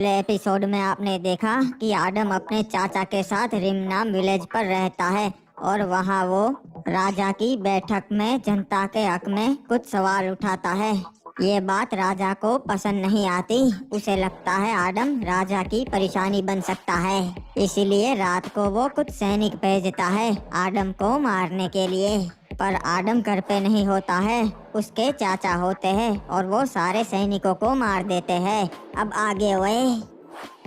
पिछले एपिसोड में आपने देखा कि आडम अपने चाचा के साथ रिमनाम विलेज पर रहता है और वहाँ वो राजा की बैठक में जनता के हक में कुछ सवाल उठाता है। ये बात राजा को पसंद नहीं आती। उसे लगता है आडम राजा की परेशानी बन सकता है, इसीलिए रात को वो कुछ सैनिक भेजता है आडम को मारने के लिए। पर आडम घर पे नहीं होता है, उसके चाचा होते हैं और वो सारे सैनिकों को मार देते हैं। अब आगे हुए।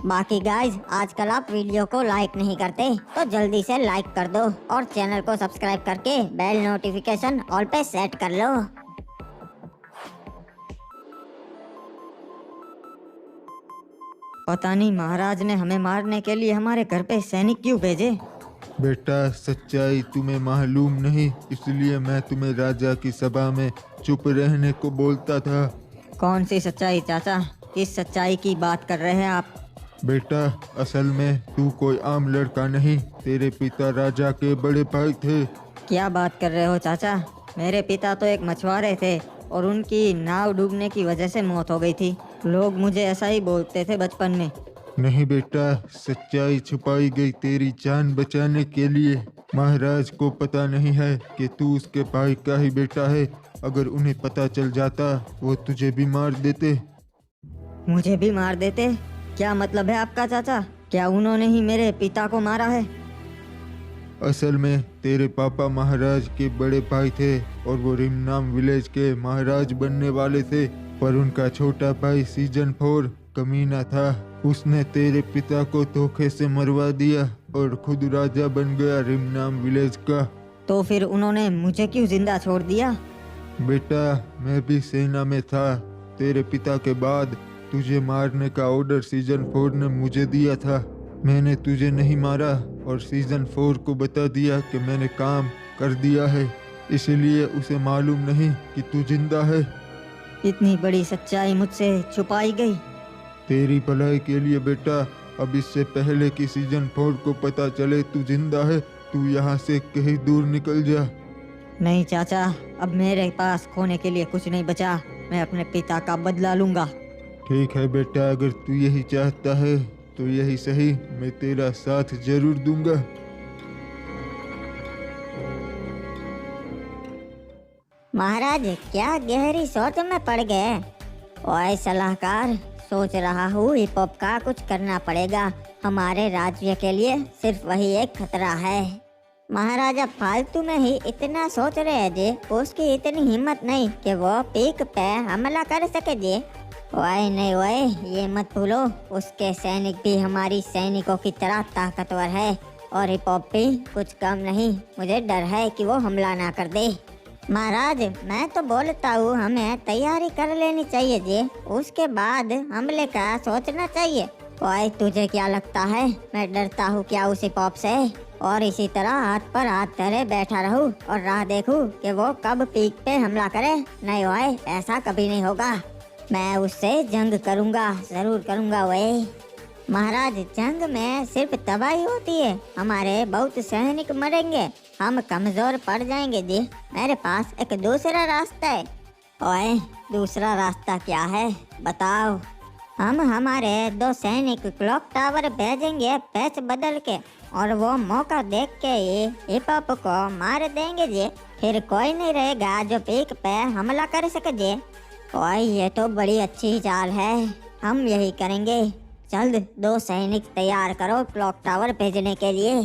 बाकी गाइज, आजकल आप वीडियो को लाइक नहीं करते तो जल्दी से लाइक कर दो और चैनल को सब्सक्राइब करके बेल नोटिफिकेशन ऑल पे सेट कर लो। पता नहीं महाराज ने हमें मारने के लिए हमारे घर पे सैनिक क्यों भेजे। बेटा, सच्चाई तुम्हें मालूम नहीं, इसलिए मैं तुम्हें राजा की सभा में चुप रहने को बोलता था। कौन सी सच्चाई चाचा? किस सच्चाई की बात कर रहे हैं आप? बेटा, असल में तू कोई आम लड़का नहीं, तेरे पिता राजा के बड़े भाई थे। क्या बात कर रहे हो चाचा? मेरे पिता तो एक मछुआरे थे और उनकी नाव डूबने की वजह से मौत हो गई थी। लोग मुझे ऐसा ही बोलते थे बचपन में। नहीं बेटा, सच्चाई छुपाई गई तेरी जान बचाने के लिए। महाराज को पता नहीं है कि तू उसके भाई का ही बेटा है। अगर उन्हें पता चल जाता वो तुझे भी मार देते। मुझे भी मार देते? क्या मतलब है आपका चाचा? क्या उन्होंने ही मेरे पिता को मारा है? असल में तेरे पापा महाराज के बड़े भाई थे और वो रिमनाम विलेज के महाराज बनने वाले थे, पर उनका छोटा भाई सीजन 4 कमीना था। उसने तेरे पिता को धोखे से मरवा दिया और खुद राजा बन गया रिमनाम विलेज का। तो फिर उन्होंने मुझे क्यों जिंदा छोड़ दिया? बेटा, मैं भी सेना में था। तेरे पिता के बाद तुझे मारने का ऑर्डर सीजन 4 ने मुझे दिया था। मैंने तुझे नहीं मारा और सीजन 4 को बता दिया कि मैंने काम कर दिया है, इसलिए उसे मालूम नहीं कि तू जिंदा है। इतनी बड़ी सच्चाई मुझसे छुपाई गई। तेरी भलाई के लिए बेटा, अब इससे पहले कि सीजन 4 को पता चले तू जिंदा है, तू यहाँ से कहीं दूर निकल जा। नहीं चाचा, अब मेरे पास खोने के लिए कुछ नहीं बचा। मैं अपने पिता का बदला लूंगा। ठीक है बेटा, अगर तू यही चाहता है तो यही सही, मैं तेरा साथ जरूर दूंगा। महाराज क्या गहरी सोच में पड़ गए। ओए सलाहकार, सोच रहा हूँ हिप हॉप का कुछ करना पड़ेगा। हमारे राज्य के लिए सिर्फ वही एक खतरा है। महाराजा फालतू में ही इतना सोच रहे हैं जी, उसकी इतनी हिम्मत नहीं कि वो पीक पे हमला कर सके जी। ओए नहीं ओए, ये मत भूलो, उसके सैनिक भी हमारी सैनिकों की तरह ताकतवर है और हिप हॉप भी कुछ कम नहीं। मुझे डर है कि वो हमला ना कर दे। महाराज, मैं तो बोलता हूँ हमें तैयारी कर लेनी चाहिए जी, उसके बाद हमले का सोचना चाहिए। ओए तुझे क्या लगता है मैं डरता हूँ क्या उसी पॉप से? और इसी तरह हाथ पर हाथ धरे बैठा रहूँ और राह देखूँ कि वो कब पीक पे हमला करे? नहीं ओए, ऐसा कभी नहीं होगा। मैं उससे जंग करूँगा, जरूर करूँगा। ओए महाराज, जंग में सिर्फ तबाही होती है, हमारे बहुत सैनिक मरेंगे, हम कमजोर पड़ जाएंगे जी। मेरे पास एक दूसरा रास्ता है। ओए, दूसरा रास्ता क्या है बताओ? हम हमारे 2 सैनिक क्लॉक टावर भेजेंगे पैच बदल के और वो मौका देख के ही हिप हॉप को मार देंगे जी। फिर कोई नहीं रहेगा जो पीक पे हमला कर सके जी। ओए, ये तो बड़ी अच्छी चाल है, हम यही करेंगे। जल्द 2 सैनिक तैयार करो क्लॉक टावर भेजने के लिए।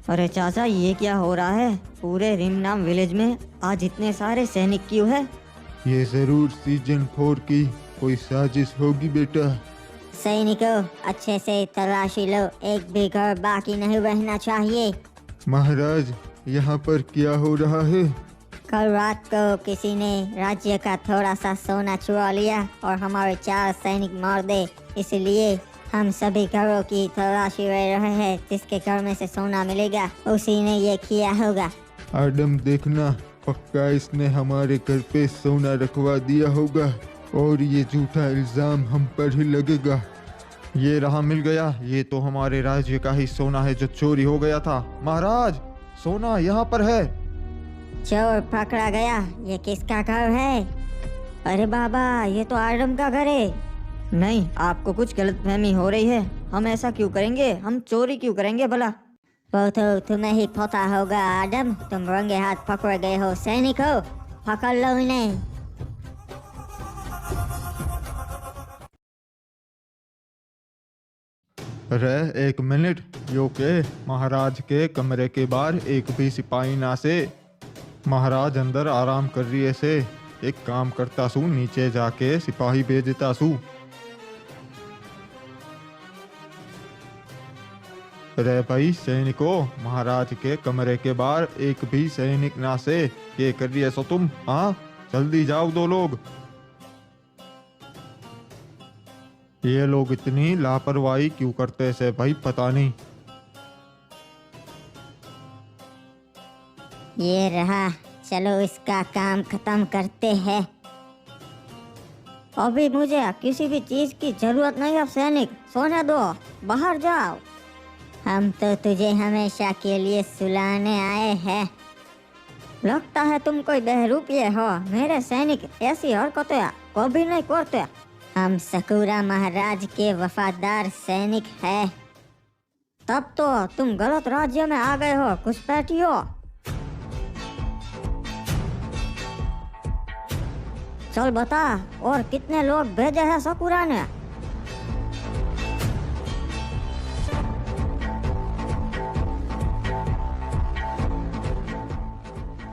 अरे चाचा, ये क्या हो रहा है? पूरे रिमनाम विलेज में आज इतने सारे सैनिक क्यों है? ये जरूर सीजन 4 की कोई साजिश होगी बेटा। सैनिकों, अच्छे से तलाशी लो, एक भी घर बाकी नहीं रहना चाहिए। महाराज, यहाँ पर क्या हो रहा है? कल रात को किसी ने राज्य का थोड़ा सा सोना चुरा लिया और हमारे 4 सैनिक मार दे, इसलिए हम सभी घरों की तलाशी ले रहे हैं। जिसके घर में से सोना मिलेगा उसी ने ये किया होगा। आडम, देखना, पक्का इसने हमारे घर पे सोना रखवा दिया होगा और ये झूठा इल्जाम हम पर ही लगेगा। ये रहा, मिल गया। ये तो हमारे राज्य का ही सोना है जो चोरी हो गया था। महाराज, सोना यहाँ पर है। चोर पकड़ा गया। ये किसका घर है? अरे बाबा, ये तो आडम का घर है। नहीं, आपको कुछ गलतफहमी हो रही है। हम ऐसा क्यों करेंगे? हम चोरी क्यों करेंगे भला? वो तो तुम्हें ही पता होगा आडम, तुम रंगे हाथ पकड़ गए हो। सैनिक हो, पकड़ लो इन्हें। अरे एक मिनट, यो के महाराज के कमरे के बाहर एक भी सिपाही ना से। महाराज अंदर आराम कर रही है से। एक काम करता सू, नीचे जाके सिपाही भेजता सू। अरे भाई सैनिकों, महाराज के कमरे के बाहर एक भी सैनिक ना से। ये कर रही है सो तुम? हाँ, जल्दी जाओ दो लोग। ये लोग इतनी लापरवाही क्यों करते से भाई, पता नहीं। ये रहा, चलो इसका काम खत्म करते हैं। अभी मुझे किसी भी चीज की जरूरत नहीं है सैनिक, सोने दो, बाहर जाओ। हम तो तुझे हमेशा के लिए सुलाने आए हैं। लगता है तुम कोई बहरूपिये हो। मेरे सैनिक ऐसी हरकतें कभी नहीं करते। हम सकूरा महाराज के वफादार सैनिक हैं। तब तो तुम गलत राज्य में आ गए हो घुसपैठियों। चल बता, और कितने लोग भेजे हैं सकूरा ने?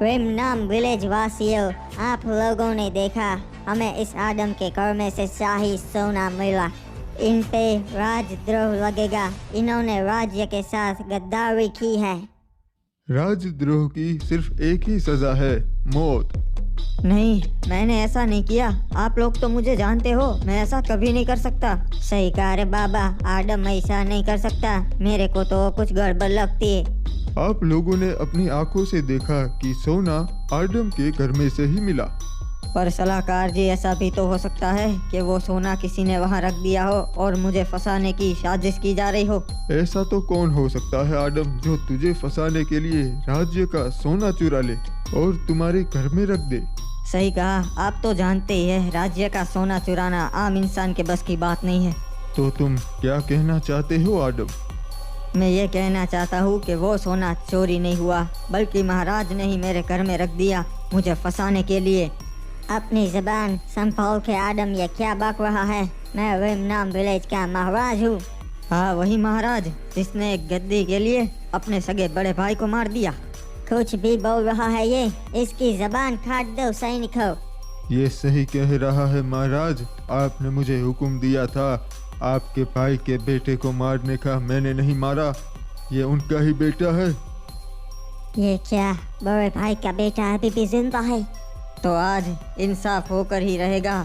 नाम विलेज वासियों, आप लोगों ने देखा, हमें इस आदम के घर में से शाही सोना मिला। इन पे राजद्रोह लगेगा। इन्होंने राज्य के साथ गद्दारी की है। राजद्रोह की सिर्फ एक ही सजा है, मौत। नहीं, मैंने ऐसा नहीं किया। आप लोग तो मुझे जानते हो, मैं ऐसा कभी नहीं कर सकता। सही कहा रे बाबा, आदम ऐसा नहीं कर सकता। मेरे को तो कुछ गड़बड़ लगती है। आप लोगों ने अपनी आंखों से देखा कि सोना आदम के घर में से ही मिला। पर सलाहकार जी, ऐसा भी तो हो सकता है कि वो सोना किसी ने वहाँ रख दिया हो और मुझे फंसाने की साजिश की जा रही हो। ऐसा तो कौन हो सकता है आदम, जो तुझे फंसाने के लिए राज्य का सोना चुरा ले और तुम्हारे घर में रख दे। सही कहा, आप तो जानते ही है, राज्य का सोना चुराना आम इंसान के बस की बात नहीं है। तो तुम क्या कहना चाहते हो आदम? मैं ये कहना चाहता हूँ कि वो सोना चोरी नहीं हुआ, बल्कि महाराज ने ही मेरे घर में रख दिया मुझे फंसाने के लिए। अपनी जबान संभाल के आदम, ये क्या बक रहा है? मैं रिमनाम विलेज का महाराज हूँ। हाँ, वही महाराज जिसने एक गद्दी के लिए अपने सगे बड़े भाई को मार दिया। कुछ भी बोल रहा है ये, इसकी जबान काट दो सैनिकों। ये सही कह रहा है महाराज, आपने मुझे हुक्म दिया था आपके भाई के बेटे को मारने का, मैंने नहीं मारा। ये उनका ही बेटा है। ये क्या बड़े भाई का बेटा अभी भी जिंदा है? तो आज इंसाफ होकर ही रहेगा।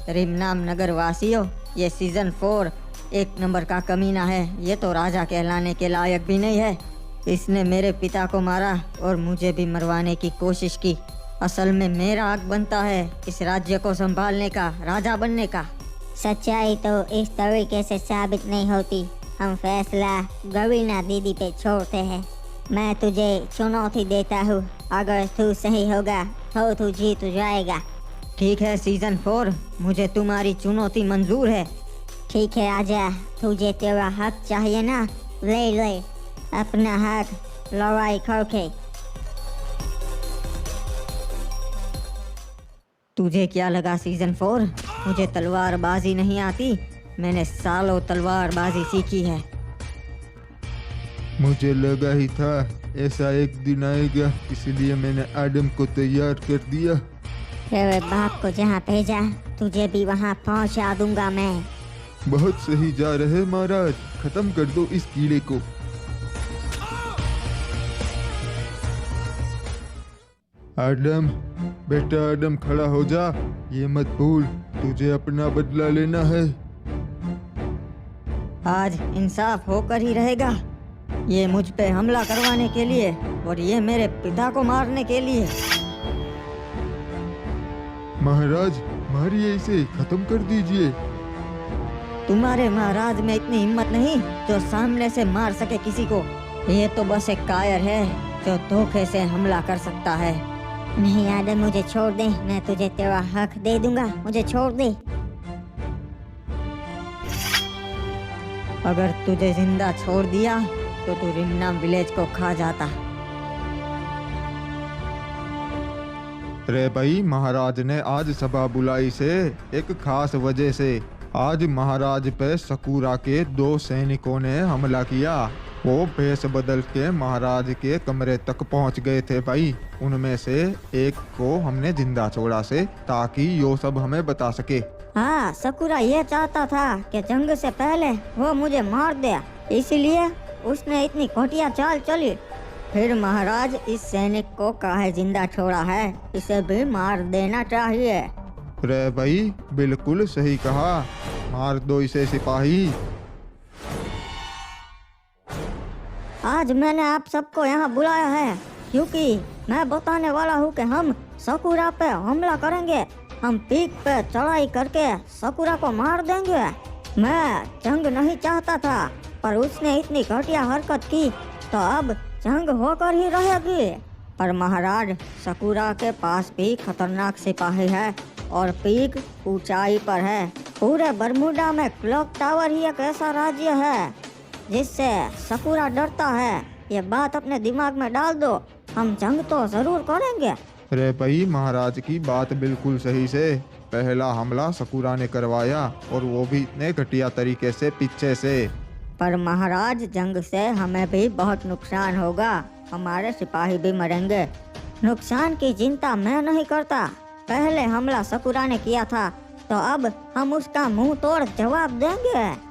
रिमनाम नगर वासियों, ये सीजन 4 एक नंबर का कमीना है। ये तो राजा कहलाने के लायक भी नहीं है। इसने मेरे पिता को मारा और मुझे भी मरवाने की कोशिश की। असल में मेरा हक बनता है इस राज्य को संभालने का, राजा बनने का। सच्चाई तो इस तरीके से साबित नहीं होती। हम फैसला गवीना दीदी पे छोड़ते हैं। मैं तुझे चुनौती देता हूँ, अगर तू सही होगा तो तू जीत जाएगा। ठीक है सीजन 4, मुझे तुम्हारी चुनौती मंजूर है। ठीक है, आजा। तुझे तेरा हक चाहिए ना, ले ले अपना हक लड़ाई करके। तुझे क्या लगा सीजन 4 मुझे तलवारबाजी नहीं आती? मैंने सालों तलवारबाजी सीखी है। मुझे लगा ही था ऐसा एक दिन आएगा, इसलिए मैंने आदम को तैयार कर दिया। तेरे बाप को जहाँ भेजा, तुझे भी वहाँ पहुँचा दूंगा मैं। बहुत सही जा रहे महाराज, खत्म कर दो इस कीड़े को। आदम, बेटा आदम, खड़ा हो जा। ये मत भूल, तुझे अपना बदला लेना है। आज इंसाफ होकर ही रहेगा। ये मुझ पे हमला करवाने के लिए और ये मेरे पिता को मारने के लिए। महाराज, मारिए इसे, खत्म कर दीजिए। तुम्हारे महाराज में इतनी हिम्मत नहीं जो सामने से मार सके किसी को। ये तो बस एक कायर है जो धोखे से हमला कर सकता है। नहीं आदम, मुझे छोड़ दे, मैं तुझे तेरा हक दे दूंगा, मुझे छोड़ दे। अगर तुझे जिंदा छोड़ दिया तो तू रिमनाम विलेज को खा जाता। रे भाई, महाराज ने आज सभा बुलाई से एक खास वजह से। आज महाराज पे सकूरा के 2 सैनिकों ने हमला किया। वो भेष बदल के महाराज के कमरे तक पहुंच गए थे भाई। उनमें से एक को हमने जिंदा छोड़ा से, ताकि यो सब हमें बता सके। हाँ, सकूरा ये चाहता था कि जंग से पहले वो मुझे मार दे, इसलिए उसने इतनी घटिया चाल चली। फिर महाराज इस सैनिक को काहे जिंदा छोड़ा है, इसे भी मार देना चाहिए। रे भाई, बिल्कुल सही कहा, मार दो इसे सिपाही। आज मैंने आप सबको यहाँ बुलाया है क्योंकि मैं बताने वाला हूँ कि हम सकूरा पे हमला करेंगे। हम पीक पे चढ़ाई करके सकूरा को मार देंगे। मैं जंग नहीं चाहता था, पर उसने इतनी घटिया हरकत की तो अब जंग होकर ही रहेगी। पर महाराज, सकूरा के पास भी खतरनाक सिपाही है और पीक ऊंचाई पर है। पूरे बरमूडा में क्लॉक टावर ही एक ऐसा राज्य है जिससे सकूरा डरता है। ये बात अपने दिमाग में डाल दो, हम जंग तो जरूर करेंगे। रे भाई, महाराज की बात बिल्कुल सही से। पहला हमला सकूरा ने करवाया, और वो भी इतने घटिया तरीके से पीछे से। पर महाराज, जंग से हमें भी बहुत नुकसान होगा, हमारे सिपाही भी मरेंगे। नुकसान की चिंता मैं नहीं करता। पहले हमला सकूरा ने किया था तो अब हम उसका मुंह तोड़ जवाब देंगे।